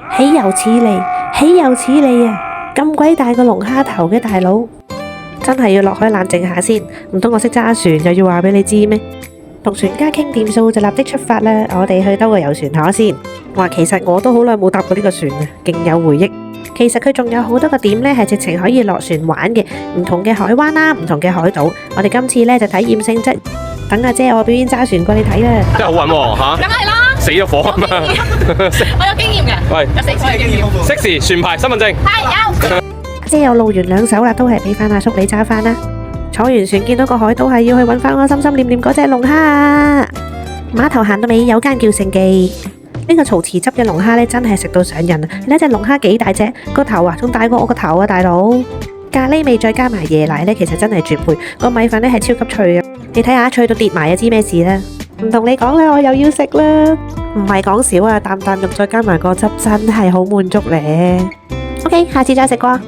豈有此理！豈有此理啊！咁鬼大個龍蝦頭嘅大佬，真係要落海冷靜下先。唔通我識揸船就要話俾你知咩？同船家傾掂數就立即出發啦！我哋去兜個遊船河先。話其實我都好耐冇搭過呢個船啊，勁有回憶。其實佢仲有好多個點呢，係直情可以落船玩嘅，唔同嘅海灣啦，唔同嘅海島。我哋今次呢就體驗性質，等阿姐我表演揸船過你睇啦。真係好穩喎嚇！梗係啦，死咗火啊嘛！我有經驗嘅。喂，有4次經驗。識時船牌身份證。係有。阿姐又露完兩手啦，都係俾翻阿叔你揸翻啦。坐完船見到個海島係要去揾翻我心心念念嗰隻龍蝦啊！碼頭行到尾有間叫勝記。呢個曹瓷汁嘅龍蝦咧，真係食到上癮啊！呢隻龍蝦幾大隻，個頭啊仲大過我個頭啊，大佬！咖喱味再加埋椰奶咧，其實真係絕配。個米粉咧係超級脆嘅，你睇下脆到跌埋啊！知咩事啦？唔同你講啦，我又要食啦！唔係講笑啊，啖啖肉再加埋個汁，真係好滿足咧。OK，下次再食過。